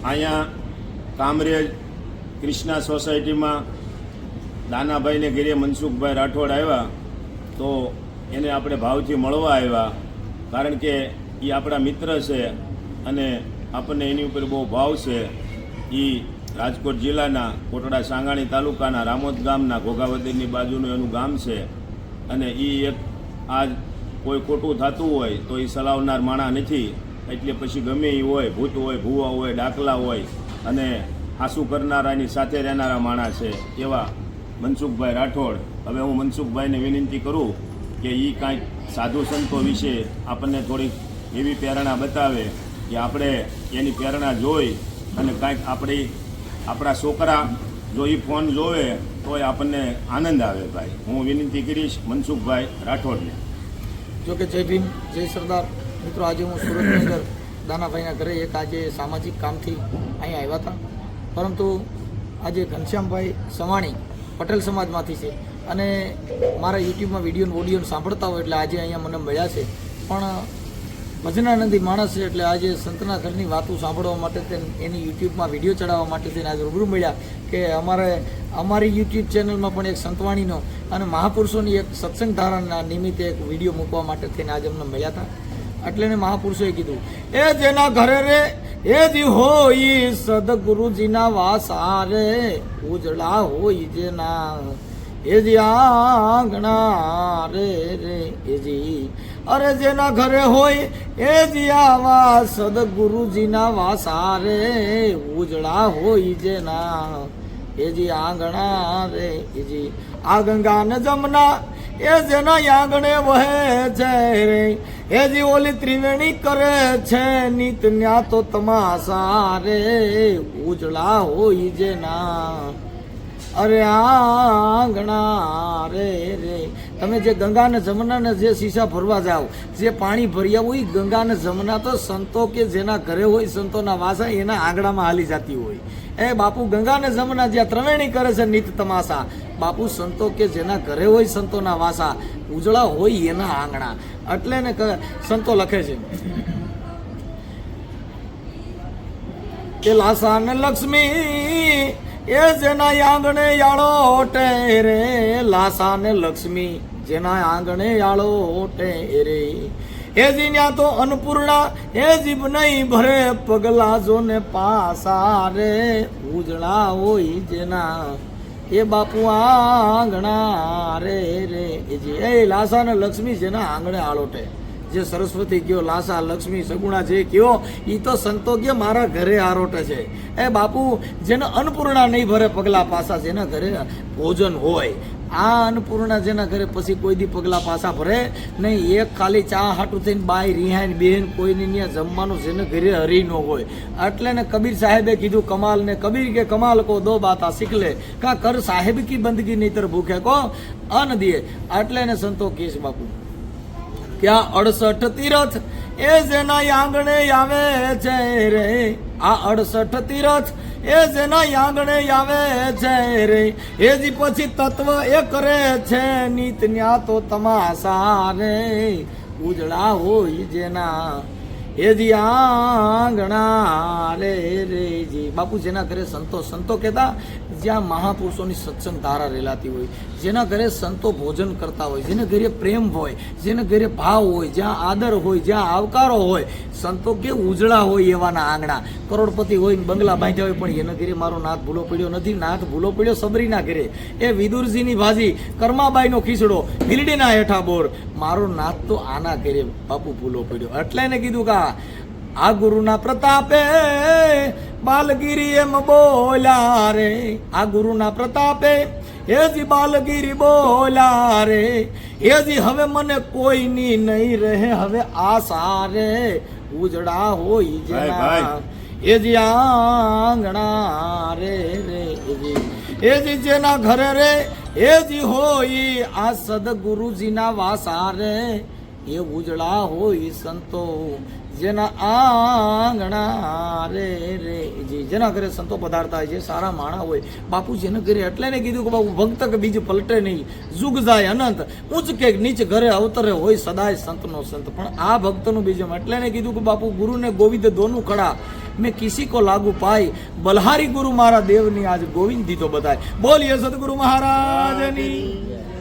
અહીંયા કામરેજ ક્રિષ્ના સોસાયટીમાં દાનાભાઈને ઘેરે મનસુખભાઈ રાઠોડ આવ્યા તો એને આપણે ભાવથી મળવા આવ્યા, કારણ કે એ આપણા મિત્ર છે અને આપણને એની ઉપર બહુ ભાવ છે. એ રાજકોટ જિલ્લાના કોટડા સાંગાણી તાલુકાના રામોદ ગામના ઘોઘાવદરની બાજુનું એનું ગામ છે અને એ એક આજ કોઈ ખોટું થતું હોય તો એ સલાવનાર માણા નથી. એટલે પછી ગમે એ હોય, ભૂત હોય, ભૂવા હોય, ડાકલા હોય અને હાસુ કરનારાની સાથે રહેનારા માણસ છે એવા મનસુખભાઈ રાઠોડ. હવે હું મનસુખભાઈને વિનંતી કરું કે એ કાંઈક સાધુ સંતો વિશે આપણને થોડીક એવી પ્રેરણા બતાવે કે આપણે એની પ્રેરણા જોઈ અને કાંઈક આપણા છોકરા જો એ ફોન જોવે તો આપણને આનંદ આવે. ભાઈ હું વિનંતી કરીશ મનસુખભાઈ રાઠોડને. જો કે જય ભીમ, જય સરદાર. મિત્રો, આજે હું સુરતની અંદર દાનાભાઈના ઘરે એક આજે સામાજિક કામથી અહીંયા આવ્યા હતા, પરંતુ આજે ઘનશ્યામભાઈ સવાણી પટેલ સમાજમાંથી છે અને મારા યુટ્યુબમાં વિડીયો ઓડિયો સાંભળતા હોય એટલે આજે અહીંયા મને મળ્યા છે. પણ ભજનાનંદી માણસ છે એટલે આજે સંતના ઘરની વાતો સાંભળવા માટે એની યુટ્યુબમાં વિડીયો ચડાવવા માટે થઈને આજે રૂબરૂ મળ્યા કે અમારી યુટ્યુબ ચેનલમાં પણ એક સંતવાણીનો અને મહાપુરુષોની એક સત્સંગ ધારાના નિમિત્તે એક વિડીયો મૂકવા માટે થઈને આજે અમને મળ્યા હતા. એટલે એને મહાપુરુષોએ કીધું, એ જેના ઘરે રે એ જી હોય સદગુરુજીના વાસા રે, ઉજળા હોય જેના એ જી આંગણા રે રે એ જી, અરે જેના ઘરે હોય એ જી આવા સદગુરુજીના વાસા રે, ઉજળા હોય જેના એ જી આંગણા રે એ જી, આ ગંગા ને જમના એ જેના આંગણે વહે છે રે, એ જી ઓલી ત્રિવેણી કરે છે નિત ન્યા તો તમાશા રે, ઉજળા હોય જેના અરે આંગણા રે રે. તમે જે ગંગા ને જમનાને જે શીશા ભરવા જાઓ, જે પાણી ભર્યા હોય ગંગા ને જમના તો સંતો કે જેના ઘરે હોય સંતોના વાસા એના આંગણામાં હાલી જતી હોય. એ બાપુ ગંગા ને જમના જ્યાં ત્રવેણી કરે છે નિત તમાશા, બાપુ સંતો કે જેના ઘરે હોય સંતોના વાસા, ઉજળા હોય એના આંગણા. એટલે ને સંતો લખે છે કે લાસા ને લક્ષ્મી એ જેના આંગણે યાળો રે, લાસા ને લક્ષ્મી જેના આંગણે યાળો રે, એ જી ન્યા તો અન્નપૂર્ણા એ જીભ નહીં ભરે પગલા જો ને પાસા રે, ઉજળા હોય જેના એ બાપુ આંગણા રે રે એ જી, એ લાસા ને લક્ષ્મી જેના આંગણે આળોટે. જે સરસ્વતી કયો, લાસા, લક્ષ્મી, સગુણા જે કયો એ તો સંતો કે મારા ઘરે આરોટે છે. એ બાપુ જેને અન્નપૂર્ણા નહીં ભરે પગલા પાસા, જેના ઘરે ભોજન હોય, આ અન્નપૂર્ણા જેના ઘરે પછી કોઈ દી પગલા પાસા ભરે નહીં. એક ખાલી ચા હાટું થઈને બાય રિહાઈને બેન કોઈની ત્યાં જમવાનું જેને ઘરે હરી ન હોય. એટલે ને કબીર સાહેબે કીધું કમાલ ને, કબીર કે કમાલ કો દો બાતા શીખ લે, કા કર સાહેબ કી બંદગી નહીતર ભૂખે કો અન્ન દિયે. એટલે ને સંતો કેશ બાપુ ક્યાં 68 તીરથ એ જેના આંગણે આવે છે રે, આ 68 તીરથ એ જેના આંગણે આવે છે રે, એ જી પછી તત્વ એ કરે છે નિત ન્યા તો તમાશા રે, ઉજળા હોય જેના એ જી આંગણા રે રે જી. બાપુ જેના ઘરે સંતો કહેતા જ્યાં મહાપુરુષોની સત્સંગ ધારા રેલાતી હોય, જેના ઘરે સંતો ભોજન કરતા હોય, જેના ઘરે પ્રેમ હોય, જેના ઘરે ભાવ હોય, જ્યાં આદર હોય, જ્યાં આવકારો હોય, સંતો કે ઉજળા હોય એવાના આંગણા. કરોડપતિ હોય ને બંગલા બાંધ્યા હોય પણ એના ઘરે મારો નાથ ભૂલો પડ્યો નથી. નાથ ભૂલો પડ્યો સબરીના ઘરે, એ વિદુરજીની ભાજી, કર્માબાઈનો ખીચડો, ભીલડીના હેઠા બોર, મારો નાથ તો આના ઘરે બાપુ ભૂલો પડ્યો. એટલે એને કીધું કે આ ગુરુના પ્રતાપે બાલગીરી એમ બોલ્યા રે, આ ગુરુના પ્રતાપે એ જી બાલગીરી બોલ્યા રે, એ જી હવે મને કોઈની નહીં રહે હવે આશા રે, ઉજળા હોય જેના એ જી આંગણા રે રે એ જી જેના ઘરે રે એ જી હોય આ સદગુરુજીના વાસા રે, એ ઉજળા હોય સંતો જેના આંગણા રે રે જી. જેના ઘરે સંતો પધારતા હોય છે, સારા માણા હોય બાપુ જેના ઘરે. એટલે ને કીધું કે બાપુ ભક્ત કે બીજ પલટે નહીં, જુગ જાય અનંત, ઉચ્ચ કે નીચ ઘરે અવતરે હોય સદાય સંતનો સંત. પણ આ ભક્તનું બીજમ. એટલે ને કીધું કે બાપુ ગુરુને ગોવિંદ દોનું ખડા, मैं किसी को लागू पाई बलहारी गुरु मारा देवनी आज गोविंद दी तो बताए। बोलिए सतगुरु महाराज नी।